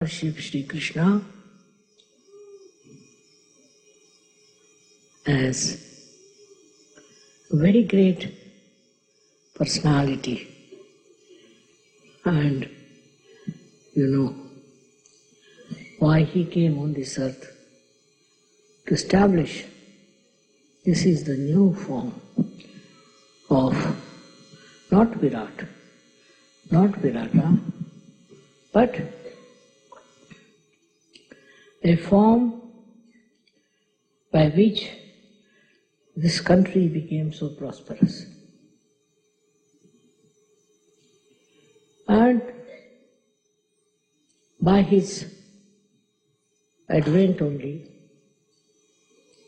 worship Sri Krishna as a very great personality, and you know why he came on this earth to establish this is the new form of not Virata, but a form by which this country became so prosperous. And by his advent only,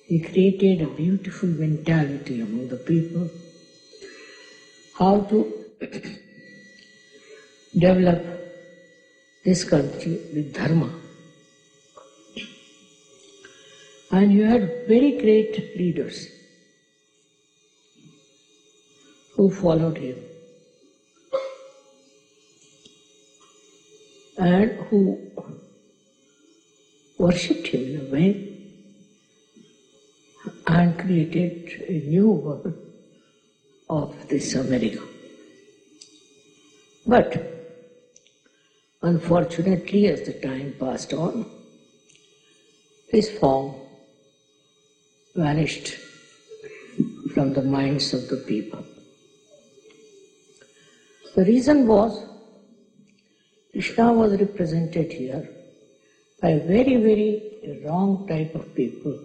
he created a beautiful mentality among the people, how to develop this country with dharma. And you had very great leaders who followed him and who worshipped him in a way and created a new world of this America. But unfortunately, as the time passed on, this form vanished from the minds of the people. The reason was Krishna was represented here by a very, very wrong type of people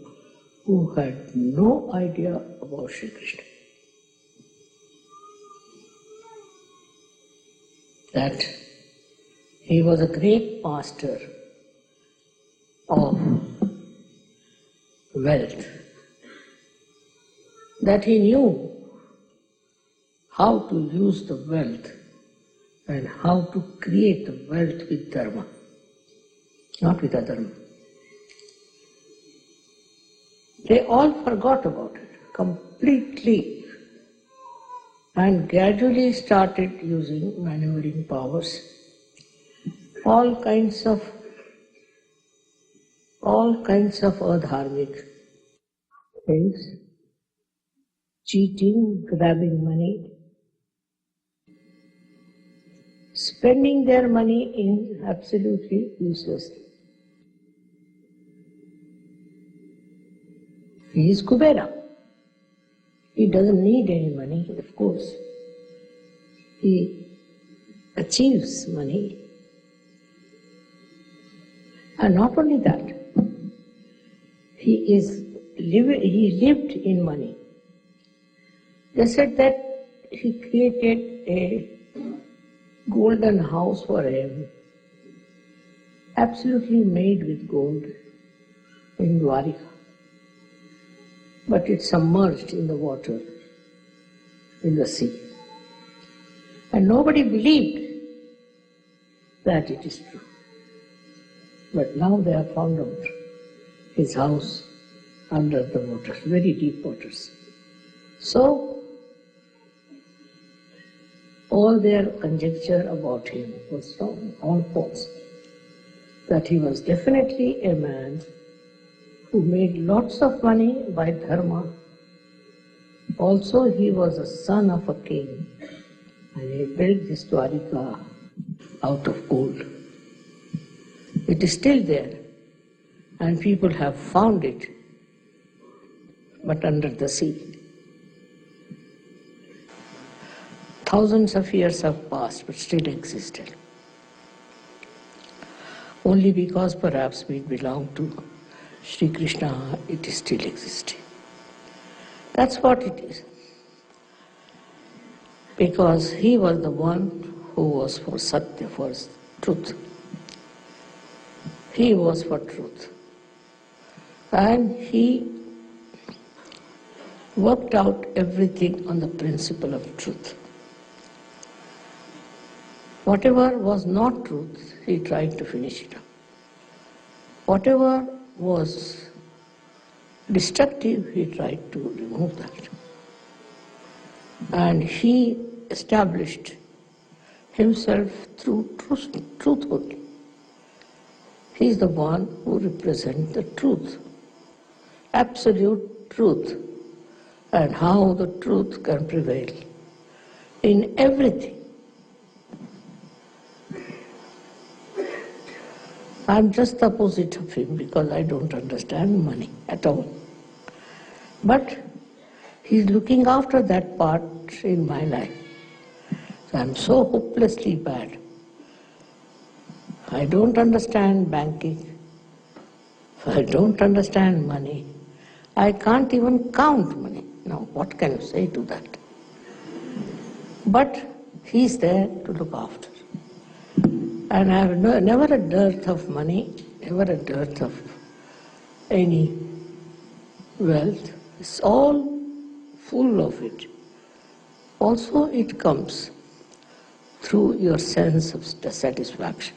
who had no idea about Sri Krishna. That he was a great master of wealth, that he knew how to use the wealth and how to create the wealth with dharma, not with adharma. They all forgot about it completely and gradually started using maneuvering powers, all kinds of adharmic things, cheating, grabbing money, spending their money in absolutely useless things. He is Kubera. He doesn't need any money, of course. He achieves money. And not only that, he lived in money. They said that he created a golden house for him, absolutely made with gold in Dwarika. But it's submerged in the water, in the sea. And nobody believed that it is true. But now they have found out his house under the waters, very deep waters. So, all their conjecture about him was wrong, all false. That he was definitely a man who made lots of money by dharma. Also, he was a son of a king, and he built this Dwarika out of gold. It is still there, and people have found it, but under the sea. Thousands of years have passed, but still existed. Only because perhaps we belong to Sri Krishna, it is still existing. That's what it is. Because he was the one who was for Satya, for truth. He was for truth. And he worked out everything on the principle of truth. Whatever was not truth, he tried to finish it up. Whatever was destructive, he tried to remove that. And he established himself through truth only. He is the one who represents the truth, absolute truth, and how the truth can prevail in everything. I'm just the opposite of him because I don't understand money at all. But he's looking after that part in my life. So I'm so hopelessly bad. I don't understand banking. I don't understand money. I can't even count money. Now, what can you say to that? But he's there to look after. And I have never a dearth of money, never a dearth of any wealth. It's all full of it. Also, it comes through your sense of satisfaction.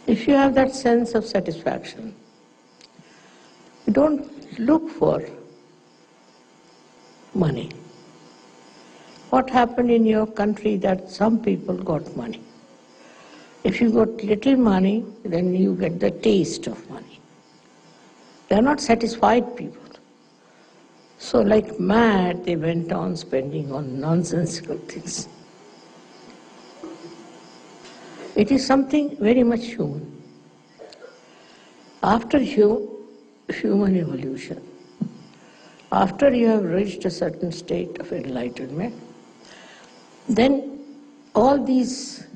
If you have that sense of satisfaction, you don't look for money. What happened in your country that some people got money? If you got little money, then you get the taste of money. They are not satisfied people. So like mad, they went on spending on nonsensical things. It is something very much human. After human evolution, after you have reached a certain state of enlightenment, then all these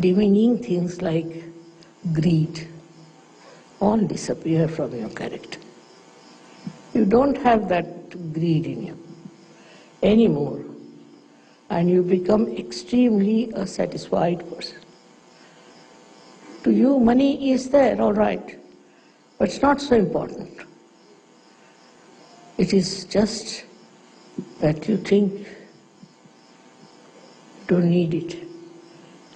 demeaning things like greed all disappear from your character. You don't have that greed in you anymore, and you become extremely a satisfied person. To you, money is there, all right, but it's not so important. It is just that you think you don't need it,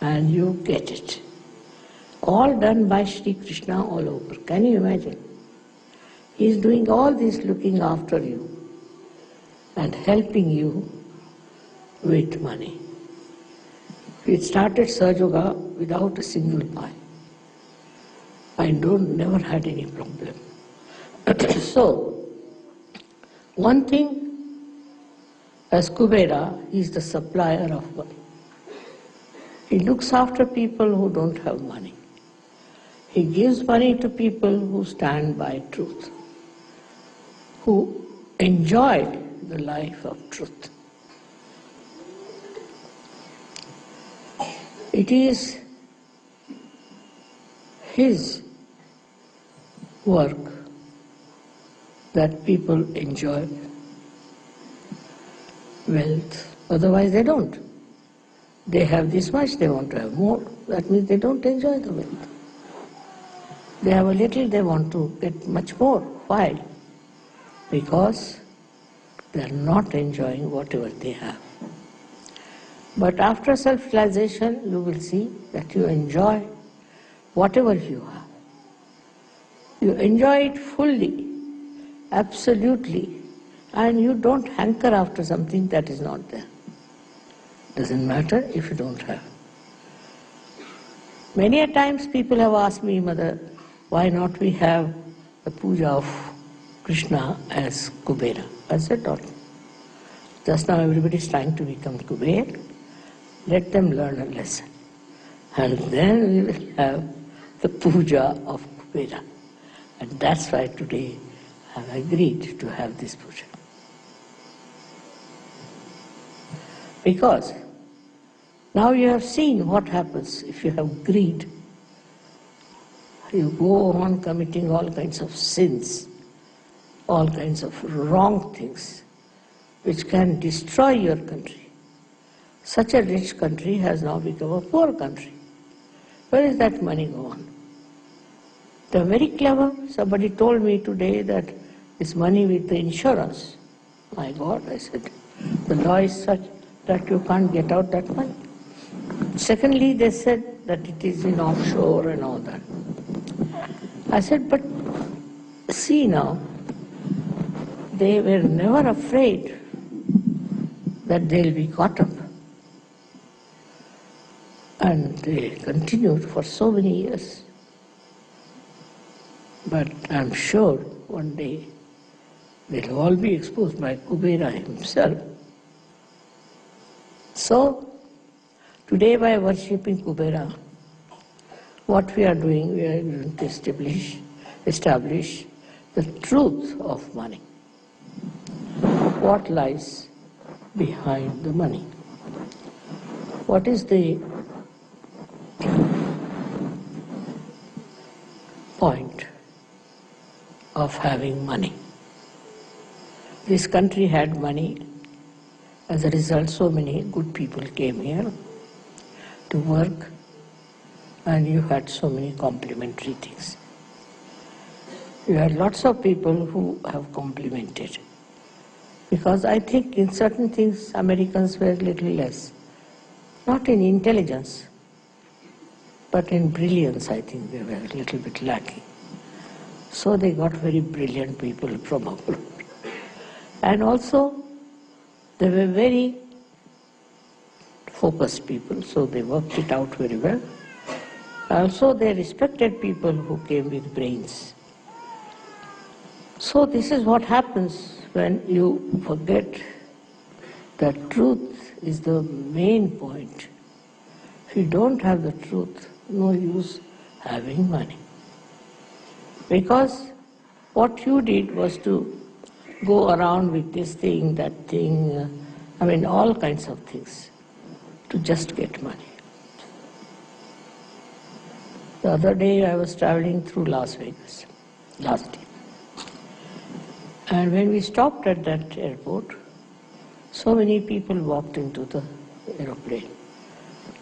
and you get it. All done by Sri Krishna all over. Can you imagine? He is doing all this, looking after you and helping you with money. We started Sahaja without a single pie. I never had any problem. So, one thing, as Kubera, he is the supplier of money. He looks after people who don't have money. He gives money to people who stand by truth, who enjoyed the life of truth. It is his work that people enjoy wealth, otherwise they don't. They have this much, they want to have more. That means they don't enjoy the wealth. They have a little, they want to get much more. Why? Because they are not enjoying whatever they have. But after self-realization, you will see that you enjoy whatever you have. You enjoy it fully, absolutely, and you don't hanker after something that is not there. Doesn't matter if you don't have. Many a times people have asked me, Mother, why not we have the puja of Krishna as Kubera? I said, no. Just now everybody is trying to become Kubera. Let them learn a lesson. And then we will have the puja of Kubera. And that's why today I have agreed to have this puja. Because now you have seen what happens if you have greed. You go on committing all kinds of sins, all kinds of wrong things, which can destroy your country. Such a rich country has now become a poor country. Where is that money gone? They're very clever. Somebody told me today that it's money with the insurance. My God, I said, the law is such that you can't get out that money. Secondly, they said that it is in offshore and all that. I said, but see now, they were never afraid that they'll be caught up. And they continued for so many years. But I'm sure one day they'll all be exposed by Kubera himself. So, today by worshipping Kubera, what we are doing, we are going to establish the truth of money. What lies behind the money? What is the point of having money? This country had money. As a result, so many good people came here to work, and you had so many complimentary things. You had lots of people who have complimented. Because I think in certain things Americans were a little less. Not in intelligence, but in brilliance I think they were a little bit lacking. So they got very brilliant people from abroad. And also they were very focused people, so they worked it out very well. Also they respected people who came with brains. So this is what happens when you forget that truth is the main point. If you don't have the truth, no use having money. Because what you did was to go around with this thing, that thing, all kinds of things, to just get money. The other day I was traveling through Las Vegas, last year. And when we stopped at that airport, so many people walked into the aeroplane.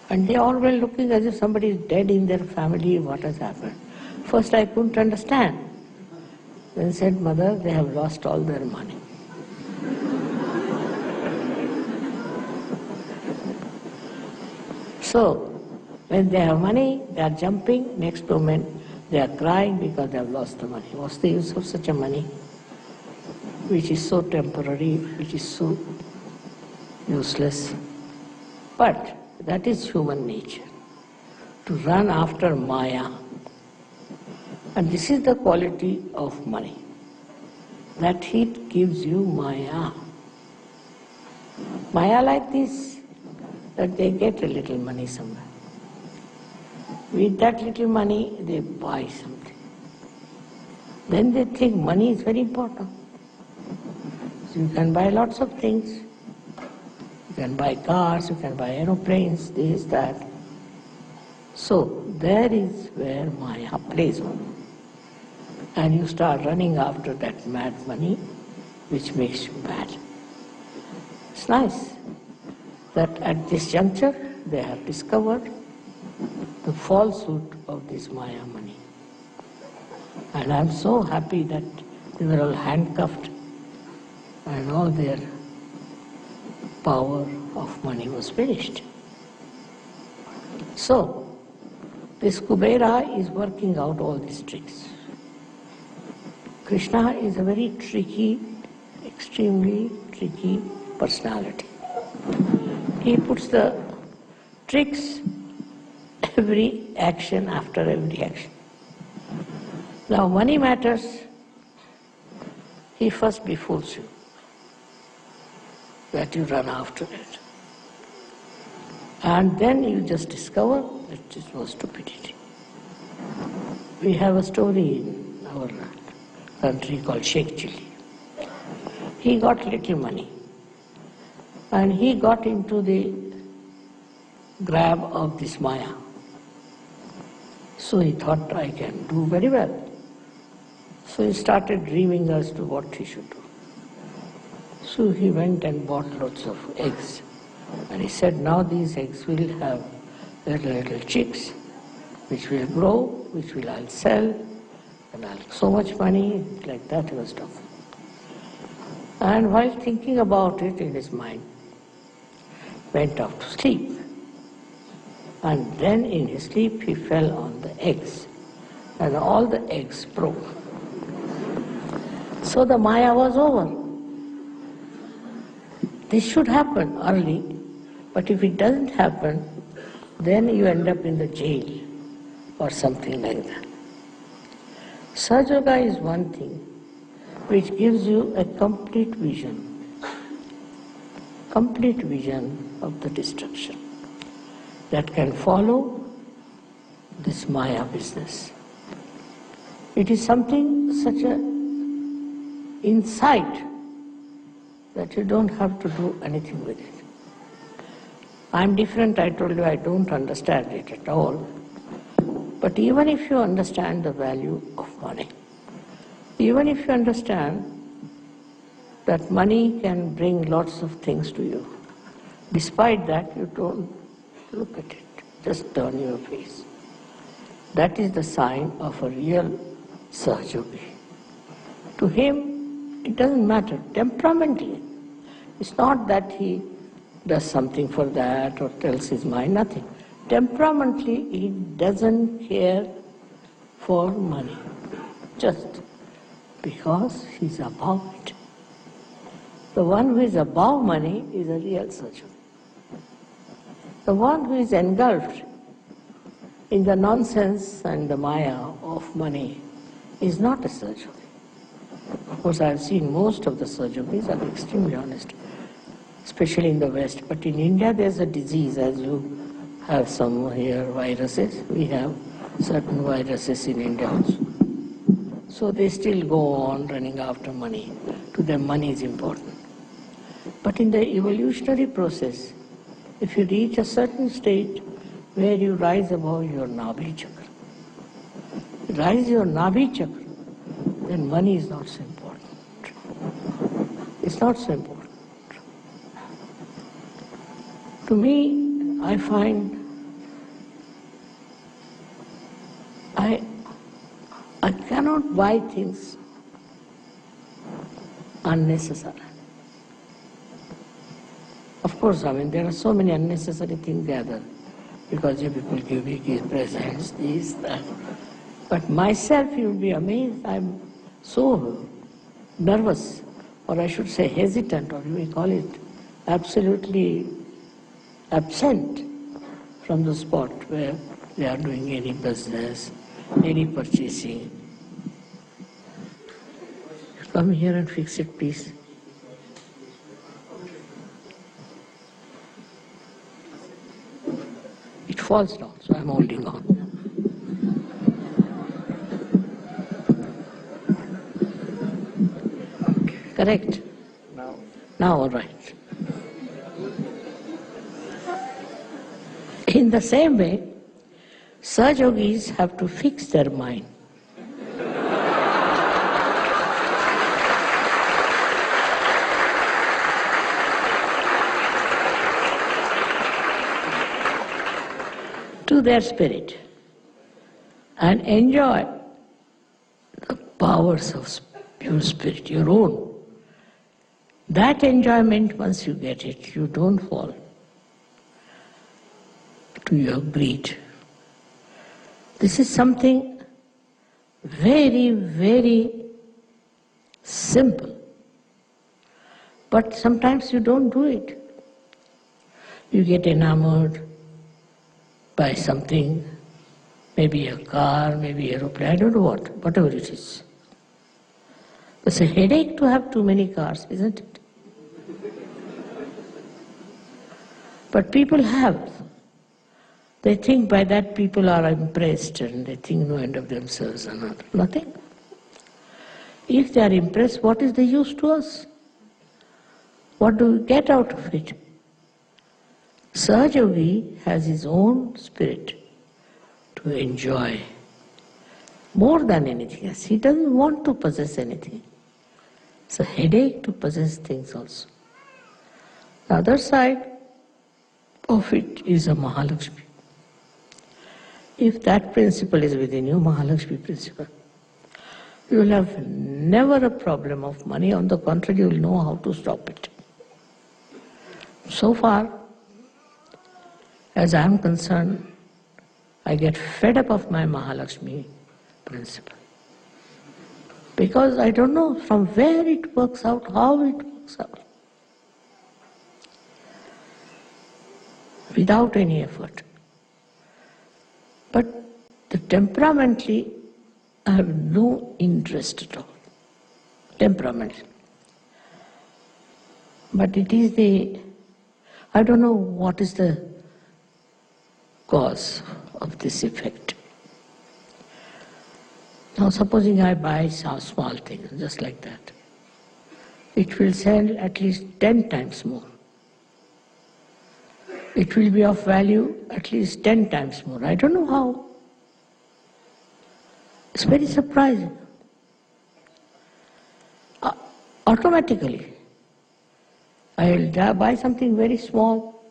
And they all were looking as if somebody is dead in their family, what has happened. First I couldn't understand. Then said, Mother, they have lost all their money. So, when they have money, they are jumping, next moment they are crying because they have lost the money. What's the use of such a money, which is so temporary, which is so useless? But that is human nature, to run after Maya. And this is the quality of money, that it gives you Maya. Maya like this, that they get a little money somewhere. With that little money, they buy something. Then they think money is very important. So you can buy lots of things. You can buy cars, you can buy aeroplanes, this, that. So there is where Maya plays on. And you start running after that mad money, which makes you mad. It's nice that at this juncture they have discovered the falsehood of this Maya money. And I'm so happy that they were all handcuffed and all their power of money was finished. So, this Kubera is working out all these tricks. Krishna is a very tricky, extremely tricky personality. He puts the tricks every action after every action. Now money matters, he first befools you, that you run after it. And then you just discover that it was stupidity. We have a story in our country called Sheikh Chili. He got little money and he got into the grab of this Maya. So he thought, I can do very well. So he started dreaming as to what he should do. So he went and bought lots of eggs. And he said, now these eggs will have little chicks, which will grow, which will I'll sell, and I'll have so much money, like that he was talking. And while thinking about it in his mind, went off to sleep. And then in his sleep he fell on the eggs, and all the eggs broke. So the Maya was over. This should happen early, but if it doesn't happen, then you end up in the jail or something like that. Sahaja Yoga is one thing which gives you a complete vision of the destruction that can follow this Maya business. It is something, such an insight that you don't have to do anything with it. I'm different, I told you, I don't understand it at all. But even if you understand the value of money, even if you understand that money can bring lots of things to you, despite that you don't look at it, just turn your face. That is the sign of a real Sahaja Yogi. To him, it doesn't matter, temperamentally. It's not that he does something for that or tells his mind, nothing. Temperamentally, he doesn't care for money, just because he's above it. The one who is above money is a real Sahaja Yogi. The one who is engulfed in the nonsense and the Maya of money is not a Sahaja Yogi. Of course, I have seen most of the Sahaja Yogis are extremely honest, especially in the West. But in India, there's a disease, as you have some here viruses. We have certain viruses in India also. So they still go on running after money. To them, money is important. But in the evolutionary process, if you reach a certain state where you rise above your Nabhi chakra, rise your Nabhi chakra, then money is not so important. It's not so important. To me, I find I cannot buy things unnecessarily. Of course, there are so many unnecessary things gathered because you people give me presents, this, that. But myself, you will be amazed, I'm so nervous, or I should say hesitant, or you may call it absolutely absent from the spot where they are doing any business, any purchasing. Come here and fix it, please. It falls down, so I'm holding on. Correct? Now all right. In the same way, Sahaja Yogis have to fix their mind. To their spirit and enjoy the powers of pure spirit, your own. That enjoyment, once you get it, you don't fall to your greed. This is something very, very simple. But sometimes you don't do it. You get enamored by something, maybe a car, maybe an aeroplane, I don't know what, whatever it is. It's a headache to have too many cars, isn't it? But people have. They think by that people are impressed and they think no end of themselves and nothing. If they are impressed, what is the use to us? What do we get out of it? Sahaja Yogi has his own spirit to enjoy more than anything else. He doesn't want to possess anything. It's a headache to possess things also. The other side of it is a Mahalakshmi. If that principle is within you, Mahalakshmi principle, you will have never a problem of money. On the contrary, you will know how to stop it. So far, as I am concerned, I get fed up of my Mahalakshmi principle. Because I don't know from where it works out, how it works out. Without any effort. But the temperamentally, I have no interest at all. Temperament. But it is I don't know what is the cause of this effect. Now supposing I buy some small thing, just like that, it will sell at least 10 times more. It will be of value at least 10 times more. I don't know how. It's very surprising. Automatically, I'll buy something very small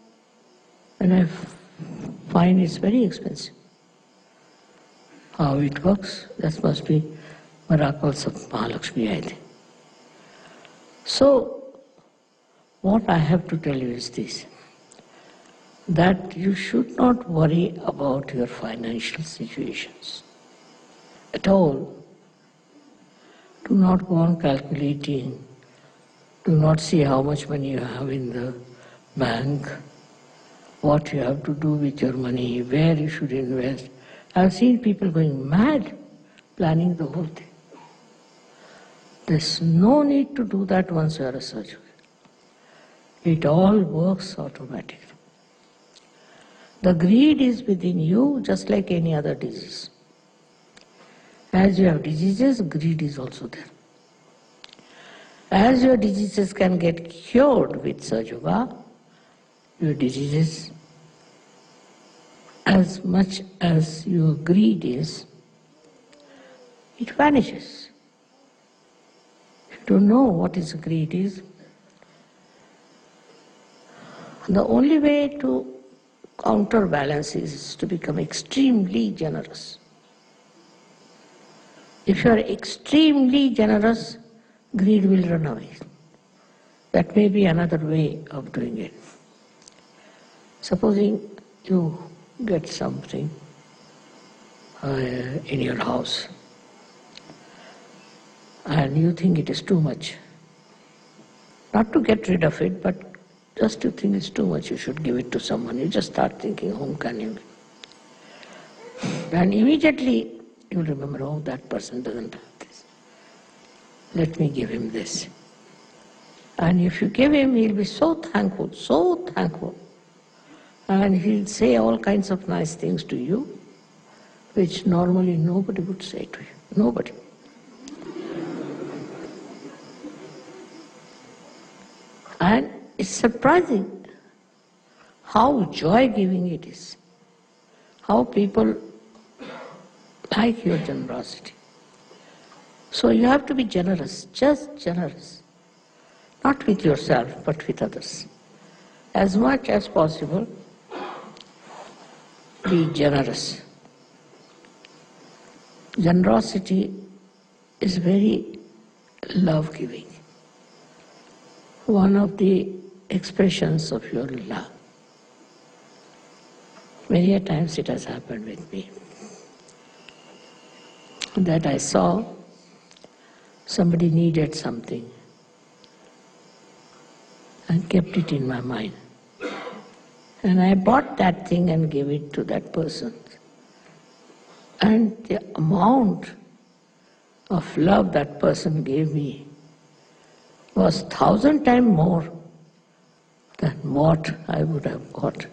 and I find it's very expensive. How it works, that must be miracles of Mahalakshmi, I think. So, what I have to tell you is this, that you should not worry about your financial situations at all. Do not go on calculating. Do not see how much money you have in the bank, what you have to do with your money, where you should invest. I've seen people going mad planning the whole thing. There's no need to do that once you are a surgeon. It all works automatically. The greed is within you just like any other disease. As you have diseases, greed is also there. As your diseases can get cured with Sahaja Yoga, your diseases, as much as your greed is, it vanishes. If you don't know what is greed is, the only way to counterbalance is to become extremely generous. If you are extremely generous, greed will run away. That may be another way of doing it. Supposing you get something in your house and you think it is too much. Not to get rid of it, but just you think it's too much, you should give it to someone. You just start thinking, whom can you give? And immediately you remember, oh, that person doesn't have this. Let me give him this. And if you give him, he'll be so thankful. And he'll say all kinds of nice things to you, which normally nobody would say to you. Nobody. And it's surprising how joy-giving it is, how people like your generosity. So you have to be generous, just generous. Not with yourself, but with others. As much as possible, be generous. Generosity is very love-giving. One of the expressions of your love. Many a times it has happened with me that I saw somebody needed something and kept it in my mind. And I bought that thing and gave it to that person. And the amount of love that person gave me was 1,000 times more than what I would have got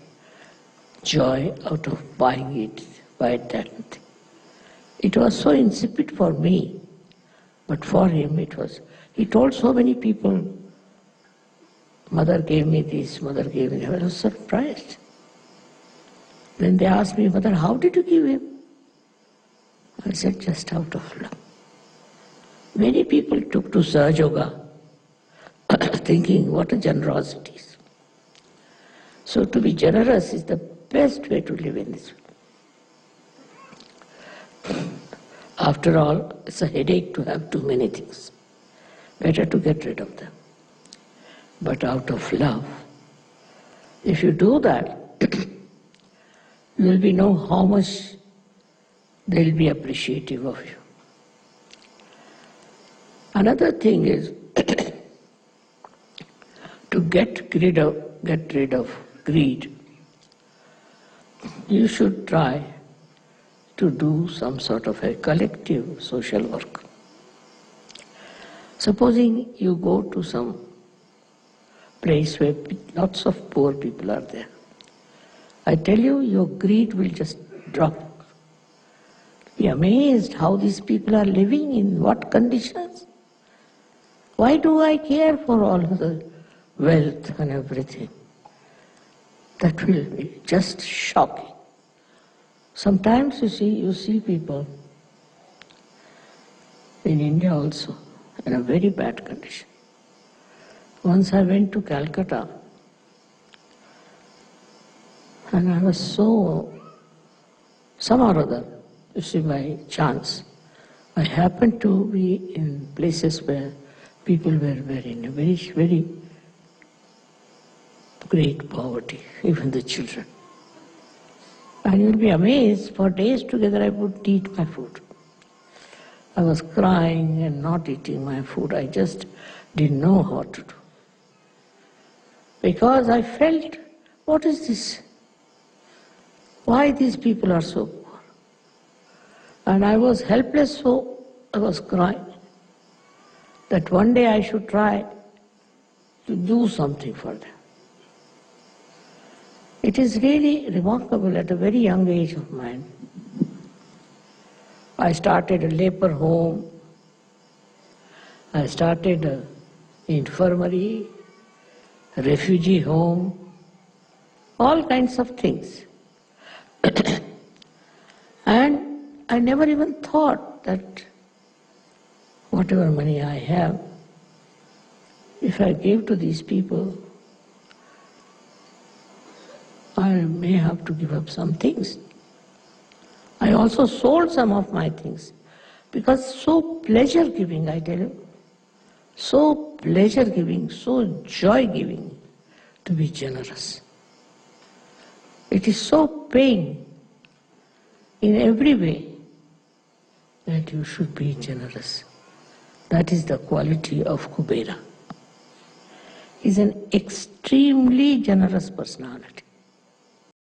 joy out of buying it, buy that thing. It was so insipid for me, but for him it was. He told so many people, mother gave me this, mother gave me that. I was surprised. Then they asked me, Mother, how did you give him? I said, just out of love. Many people took to Sahaja Yoga thinking what a generosity is. So to be generous is the best way to live in this world. After all, it's a headache to have too many things. Better to get rid of them. But out of love, if you do that, you will know how much they will be appreciative of you. Another thing is to get rid of greed. You should try to do some sort of a collective social work. Supposing you go to some place where lots of poor people are there. I tell you, your greed will just drop. Be amazed how these people are living, in what conditions. Why do I care for all the wealth and everything? That will be just shocking. Sometimes you see people in India also in a very bad condition. Once I went to Calcutta and I was some or other, you see, by chance, I happened to be in places where people were in a very, very great poverty, even the children. And you'll be amazed, for days together I wouldn't eat my food. I was crying and not eating my food. I just didn't know what to do. Because I felt, what is this? Why these people are so poor? And I was helpless, so I was crying. That one day I should try to do something for them. It is really remarkable at a very young age of mine. I started a leper home. I started an infirmary, a refugee home, all kinds of things. And I never even thought that whatever money I have, if I gave to these people, I may have to give up some things. I also sold some of my things because so pleasure-giving, I tell you, so pleasure-giving, so joy-giving to be generous. It is so paying in every way that you should be generous. That is the quality of Kubera. He is an extremely generous personality.